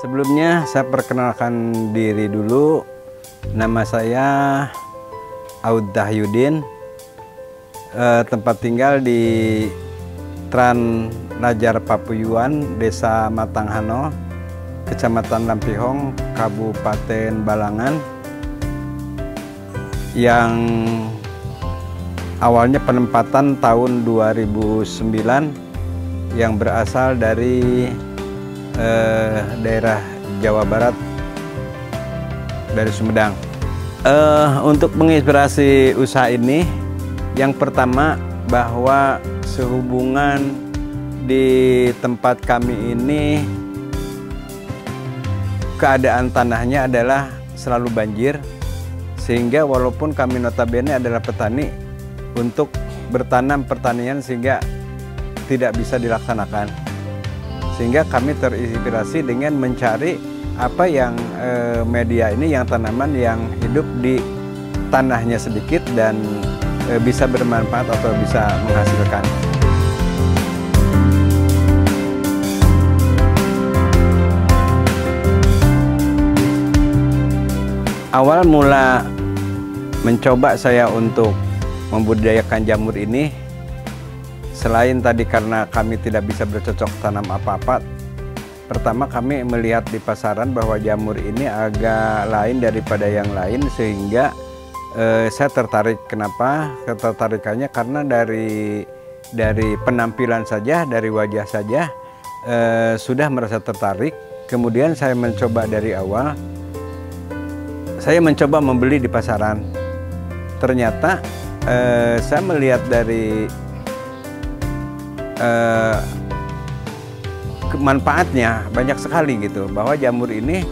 Sebelumnya saya perkenalkan diri dulu. Nama saya Aud Dahyudin. Tempat tinggal di Tran Najar Papuyuan, Desa Matanghano, Kecamatan Lampihong, Kabupaten Balangan, yang awalnya penempatan tahun 2009 yang berasal dari daerah Jawa Barat, dari Sumedang. Untuk menginspirasi usaha ini, yang pertama bahwa sehubungan di tempat kami ini keadaan tanahnya adalah selalu banjir, sehingga walaupun kami notabene adalah petani, untuk bertanam pertanian sehingga tidak bisa dilaksanakan. Sehingga kami terinspirasi dengan mencari apa yang media ini, yang tanaman yang hidup di tanahnya sedikit dan bisa bermanfaat atau bisa menghasilkan. Awal mula mencoba saya untuk membudidayakan jamur ini, selain tadi karena kami tidak bisa bercocok tanam apa-apa, pertama kami melihat di pasaran bahwa jamur ini agak lain daripada yang lain, sehingga saya tertarik. Kenapa ketertarikannya? Karena dari penampilan saja, dari wajah saja sudah merasa tertarik. Kemudian saya mencoba dari awal, saya mencoba membeli di pasaran. Ternyata saya melihat dari manfaatnya banyak sekali gitu, bahwa jamur ini,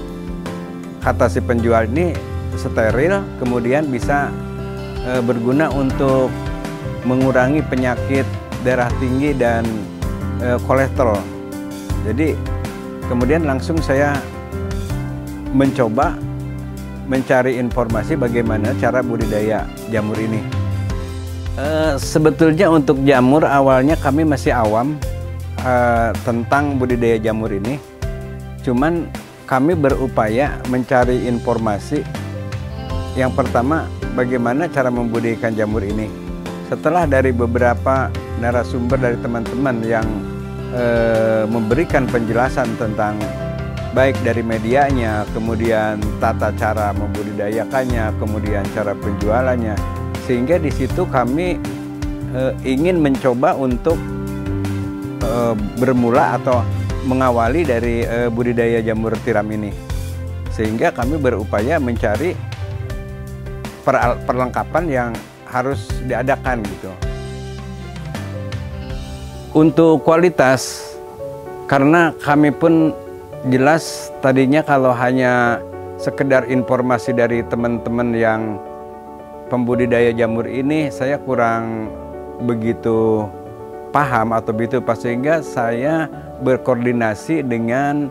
kata si penjual ini, steril, kemudian bisa berguna untuk mengurangi penyakit darah tinggi dan kolesterol. Jadi kemudian langsung saya mencoba mencari informasi bagaimana cara budidaya jamur ini. Sebetulnya untuk jamur awalnya kami masih awam tentang budidaya jamur ini. Cuman kami berupaya mencari informasi. Yang pertama, bagaimana cara membudidayakan jamur ini. Setelah dari beberapa narasumber dari teman-teman yang memberikan penjelasan tentang baik dari medianya, kemudian tata cara membudidayakannya, kemudian cara penjualannya, sehingga di situ kami ingin mencoba untuk bermula atau mengawali dari budidaya jamur tiram ini, sehingga kami berupaya mencari perlengkapan yang harus diadakan gitu. Untuk kualitas, karena kami pun jelas tadinya kalau hanya sekedar informasi dari teman-teman yang pembudidaya jamur ini, saya kurang begitu paham atau begitu pas, sehingga saya berkoordinasi dengan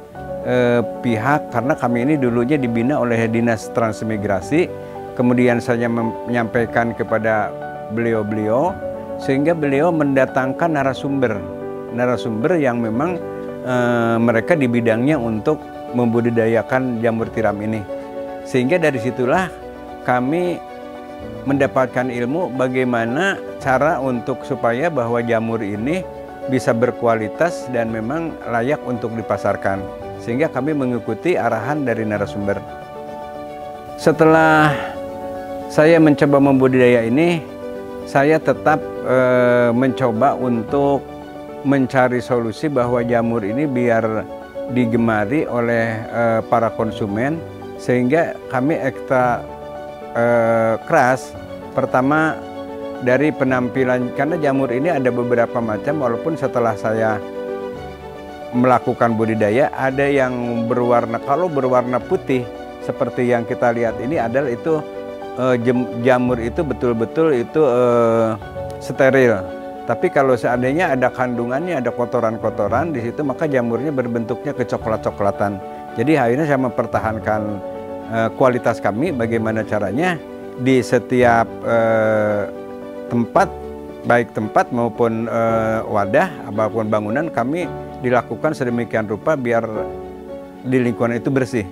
pihak, karena kami ini dulunya dibina oleh Dinas Transmigrasi, kemudian saya menyampaikan kepada beliau-beliau, sehingga beliau mendatangkan narasumber yang memang mereka di bidangnya untuk membudidayakan jamur tiram ini. Sehingga dari situlah kami mendapatkan ilmu bagaimana cara untuk supaya bahwa jamur ini bisa berkualitas dan memang layak untuk dipasarkan. Sehingga kami mengikuti arahan dari narasumber. Setelah saya mencoba membudidaya ini, saya tetap mencoba untuk mencari solusi bahwa jamur ini biar digemari oleh para konsumen, sehingga kami ekstra keras. Pertama dari penampilan, karena jamur ini ada beberapa macam, walaupun setelah saya melakukan budidaya ada yang berwarna, kalau berwarna putih seperti yang kita lihat ini adalah itu jamur itu betul-betul itu steril. Tapi kalau seandainya ada kandungannya, ada kotoran-kotoran di situ, maka jamurnya berbentuknya kecoklat-coklatan. Jadi akhirnya saya mempertahankan kualitas kami. Bagaimana caranya di setiap tempat, baik tempat maupun wadah, apapun bangunan, kami dilakukan sedemikian rupa biar di lingkungan itu bersih.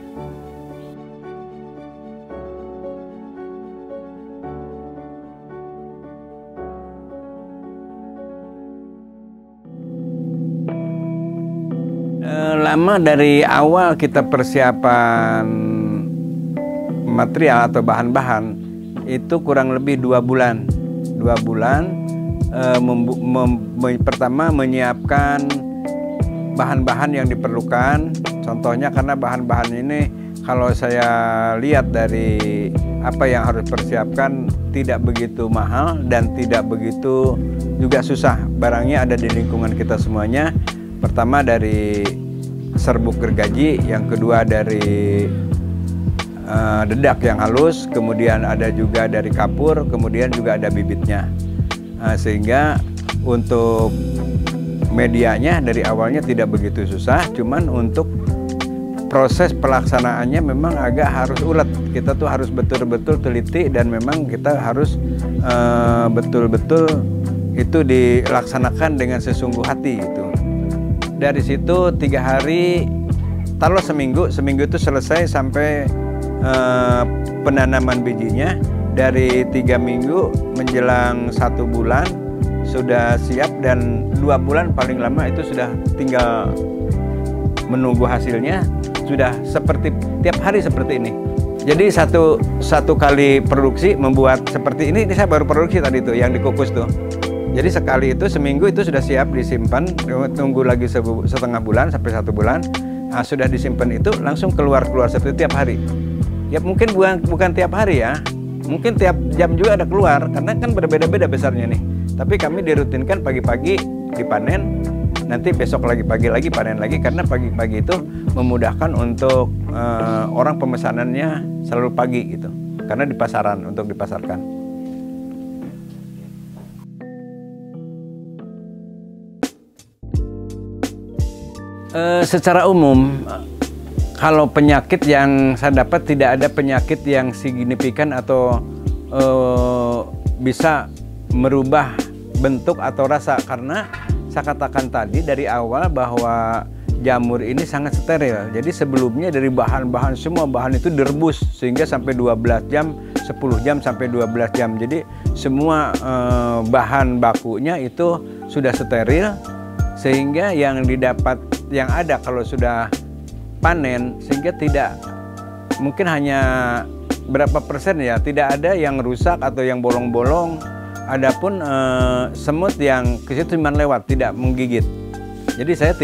Lama dari awal kita persiapan material atau bahan-bahan itu kurang lebih 2 bulan. 2 bulan pertama menyiapkan bahan-bahan yang diperlukan. Contohnya karena bahan-bahan ini kalau saya lihat dari apa yang harus persiapkan tidak begitu mahal dan tidak begitu juga susah. Barangnya ada di lingkungan kita semuanya. Pertama dari serbuk gergaji, yang kedua dari dedak yang halus, kemudian ada juga dari kapur, kemudian juga ada bibitnya. Sehingga untuk medianya dari awalnya tidak begitu susah, cuman untuk proses pelaksanaannya memang agak harus ulet. Kita tuh harus betul-betul teliti dan memang kita harus betul-betul itu dilaksanakan dengan sesungguh hati gitu. Dari situ 3 hari, taruh seminggu itu selesai sampai penanaman bijinya. Dari 3 minggu menjelang 1 bulan sudah siap, dan 2 bulan paling lama itu sudah tinggal menunggu hasilnya. Sudah seperti tiap hari seperti ini. Jadi satu kali produksi membuat seperti ini saya baru produksi tadi tuh yang dikukus tuh. Jadi sekali itu seminggu itu sudah siap disimpan, tunggu lagi setengah bulan sampai 1 bulan. Nah, sudah disimpan itu langsung keluar seperti tiap hari. Ya mungkin bukan tiap hari ya, mungkin tiap jam juga ada keluar karena kan berbeda-beda besarnya nih. Tapi kami dirutinkan pagi-pagi dipanen, nanti besok lagi pagi lagi panen lagi, karena pagi-pagi itu memudahkan untuk orang pemesanannya selalu pagi gitu, karena di pasaran untuk dipasarkan. Secara umum, kalau penyakit yang saya dapat tidak ada penyakit yang signifikan atau bisa merubah bentuk atau rasa, karena saya katakan tadi dari awal bahwa jamur ini sangat steril. Jadi sebelumnya dari bahan-bahan, semua bahan itu direbus sehingga sampai 12 jam, 10 jam sampai 12 jam. Jadi semua bahan bakunya itu sudah steril, sehingga yang ada kalau sudah panen, sehingga tidak mungkin hanya berapa persen ya, tidak ada yang rusak atau yang bolong-bolong. Adapun semut yang ke situ cuma lewat, tidak menggigit. Jadi saya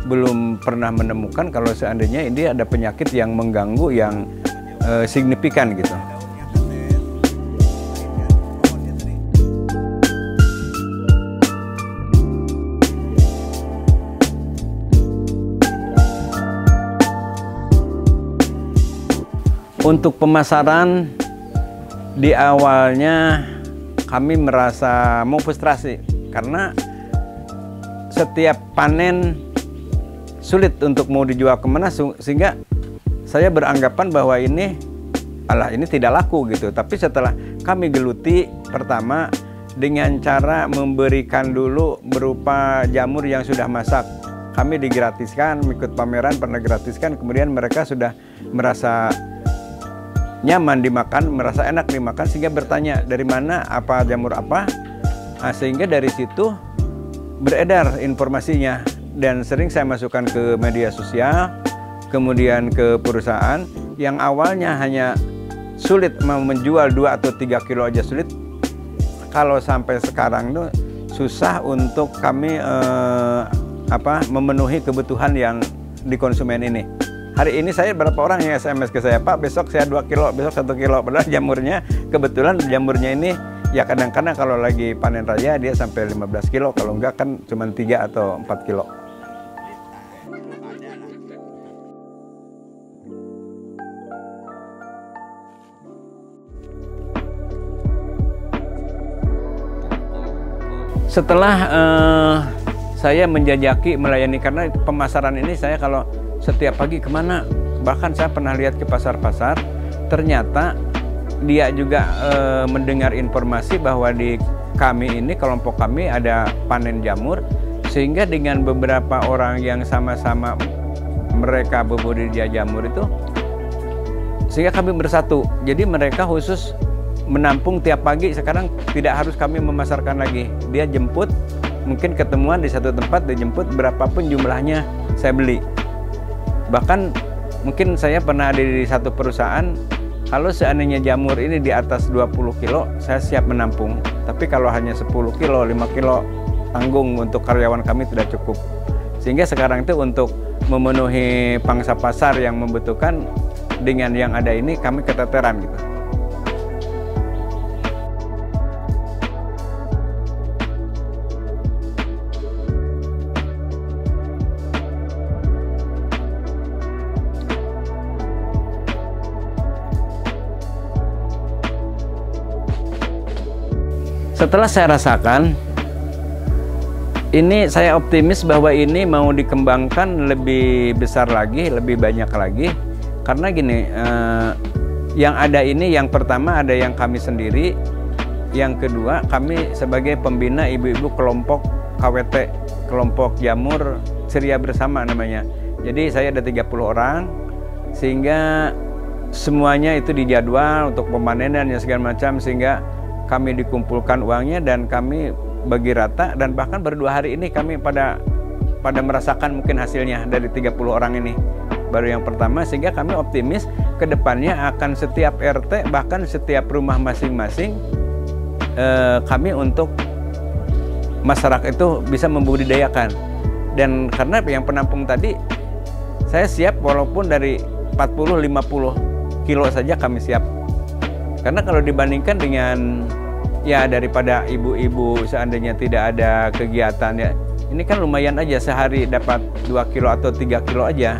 belum pernah menemukan kalau seandainya ini ada penyakit yang mengganggu yang signifikan gitu. Untuk pemasaran, di awalnya kami merasa mau frustrasi karena setiap panen sulit untuk mau dijual kemana, sehingga saya beranggapan bahwa ini tidak laku gitu. Tapi setelah kami geluti, pertama dengan cara memberikan dulu berupa jamur yang sudah masak. Kami digratiskan, ikut pameran pernah gratiskan, kemudian mereka sudah merasa nyaman dimakan, merasa enak dimakan, sehingga bertanya dari mana, apa jamur apa. Nah, sehingga dari situ beredar informasinya dan sering saya masukkan ke media sosial, kemudian ke perusahaan yang awalnya hanya sulit mau menjual 2 atau 3 kilo aja sulit. Kalau sampai sekarang tuh susah untuk kami memenuhi kebutuhan yang di konsumen ini. Hari ini saya berapa orang yang SMS ke saya, Pak besok saya 2 kilo, besok 1 kilo. Padahal kebetulan jamurnya ini ya kadang-kadang kalau lagi panen raya dia sampai 15 kilo, kalau enggak kan cuma 3 atau 4 kilo. Setelah saya menjajaki melayani, karena pemasaran ini saya kalau setiap pagi kemana, bahkan saya pernah lihat ke pasar-pasar, ternyata dia juga mendengar informasi bahwa di kami ini, kelompok kami ada panen jamur, sehingga dengan beberapa orang yang sama-sama mereka berbudidaya jamur itu, sehingga kami bersatu. Jadi mereka khusus menampung tiap pagi, sekarang tidak harus kami memasarkan lagi. Dia jemput, mungkin ketemuan di satu tempat, dia jemput berapapun jumlahnya saya beli. Bahkan mungkin saya pernah ada di satu perusahaan, kalau seandainya jamur ini di atas 20 kilo, saya siap menampung. Tapi kalau hanya 10 kilo, 5 kilo, tanggung untuk karyawan kami tidak cukup. Sehingga sekarang itu untuk memenuhi pangsa pasar yang membutuhkan, dengan yang ada ini kami keteteran gitu. Setelah saya rasakan, ini saya optimis bahwa ini mau dikembangkan lebih besar lagi, lebih banyak lagi. Karena gini, yang ada ini, yang pertama ada yang kami sendiri, yang kedua kami sebagai pembina ibu-ibu kelompok KWT, kelompok jamur ceria bersama namanya. Jadi saya ada 30 orang, sehingga semuanya itu dijadwal untuk pemanenan dan segala macam, sehingga kami dikumpulkan uangnya dan kami bagi rata, dan bahkan baru 2 hari ini kami pada merasakan mungkin hasilnya dari 30 orang ini. Baru yang pertama, sehingga kami optimis ke depannya akan setiap RT, bahkan setiap rumah masing-masing, kami untuk masyarakat itu bisa membudidayakan. Dan karena yang penampung tadi, saya siap walaupun dari 40-50 kilo saja kami siap. Karena kalau dibandingkan dengan, ya daripada ibu-ibu seandainya tidak ada kegiatan, ya ini kan lumayan aja, sehari dapat 2 kilo atau 3 kilo aja.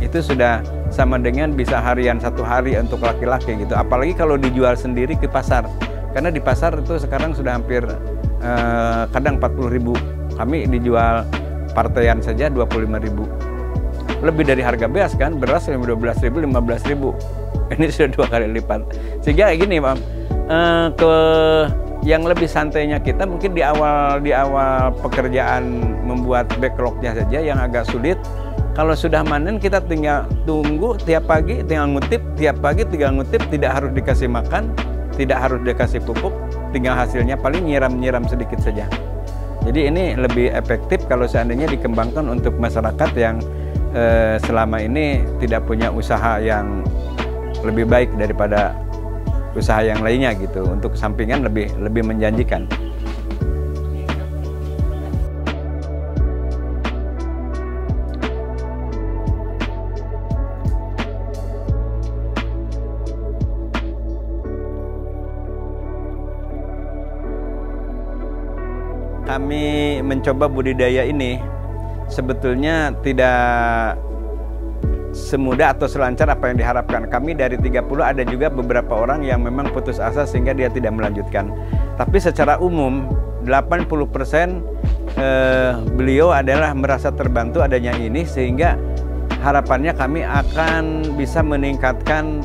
Itu sudah sama dengan bisa harian 1 hari untuk laki-laki gitu. Apalagi kalau dijual sendiri ke pasar. Karena di pasar itu sekarang sudah hampir kadang 40.000. Kami dijual partaian saja 25.000. Lebih dari harga beras kan, beras 12.000, 15.000. Ini sudah 2 kali lipat. Sehingga gini, Pak, yang lebih santainya kita mungkin di awal pekerjaan membuat backlognya saja yang agak sulit. Kalau sudah manen kita tinggal tunggu tiap pagi, tinggal ngutip, tiap pagi tinggal ngutip, tidak harus dikasih makan, tidak harus dikasih pupuk, tinggal hasilnya paling nyiram-nyiram sedikit saja. Jadi ini lebih efektif kalau seandainya dikembangkan untuk masyarakat yang selama ini tidak punya usaha yang lebih baik daripada usaha yang lainnya gitu. Untuk sampingan lebih menjanjikan. Kami mencoba budidaya ini sebetulnya tidak semudah atau selancar apa yang diharapkan. Kami dari 30 ada juga beberapa orang yang memang putus asa sehingga dia tidak melanjutkan. Tapi secara umum 80% beliau adalah merasa terbantu adanya ini, sehingga harapannya kami akan bisa meningkatkan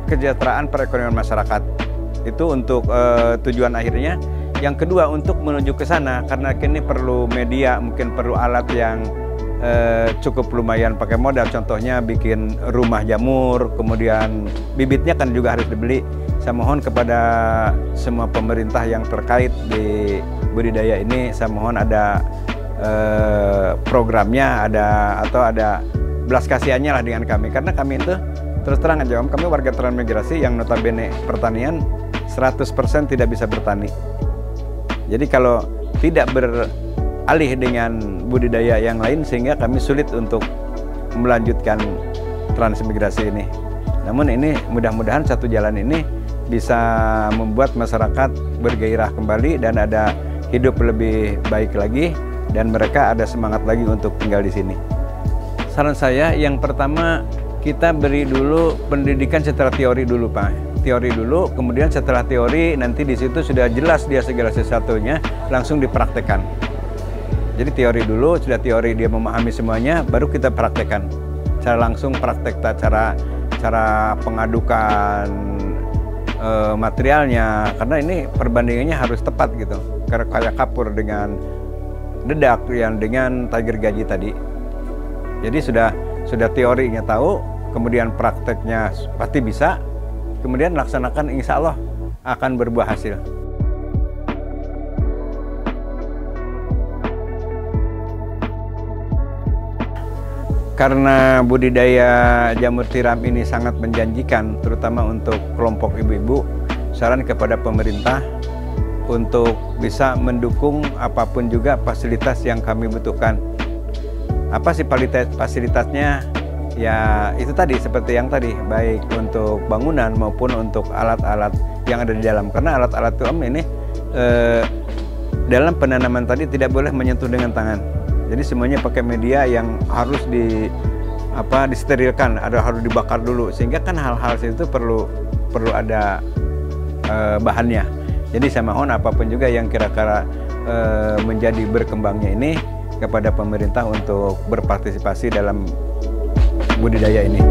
kesejahteraan perekonomian masyarakat. Itu untuk tujuan akhirnya. Yang kedua, untuk menuju ke sana, karena kini perlu media, mungkin perlu alat yang cukup lumayan pakai modal. Contohnya bikin rumah jamur, kemudian bibitnya kan juga harus dibeli. Saya mohon kepada semua pemerintah yang terkait di budidaya ini, saya mohon ada programnya, atau ada belas kasihannya lah dengan kami. Karena kami itu terus terang aja, kami warga transmigrasi yang notabene pertanian 100% tidak bisa bertani. Jadi kalau tidak beralih dengan budidaya yang lain, sehingga kami sulit untuk melanjutkan transmigrasi ini. Namun ini mudah-mudahan satu jalan ini bisa membuat masyarakat bergairah kembali dan ada hidup lebih baik lagi, dan mereka ada semangat lagi untuk tinggal di sini. Saran saya yang pertama, kita beri dulu pendidikan secara teori dulu, Pak. Teori dulu, kemudian setelah teori nanti di situ sudah jelas dia segala sesuatunya, langsung dipraktekkan. Jadi teori dulu, sudah teori dia memahami semuanya, baru kita praktekkan. Cara langsung praktek, cara pengadukan materialnya, karena ini perbandingannya harus tepat gitu. Karena kayak kapur dengan dedak yang dengan tiger gaji tadi. Jadi sudah teorinya tahu, kemudian prakteknya pasti bisa, kemudian laksanakan, insya Allah akan berbuah hasil. Karena budidaya jamur tiram ini sangat menjanjikan, terutama untuk kelompok ibu-ibu, saran kepada pemerintah untuk bisa mendukung apapun juga fasilitas yang kami butuhkan. Apa sih fasilitasnya? Ya itu tadi, seperti yang tadi, baik untuk bangunan maupun untuk alat-alat yang ada di dalam. Karena alat-alat tuam ini dalam penanaman tadi tidak boleh menyentuh dengan tangan. Jadi semuanya pakai media yang harus disterilkan, harus dibakar dulu, sehingga kan hal-hal itu perlu ada bahannya. Jadi saya mohon apapun juga yang kira-kira menjadi berkembangnya ini kepada pemerintah untuk berpartisipasi dalam budidaya ini.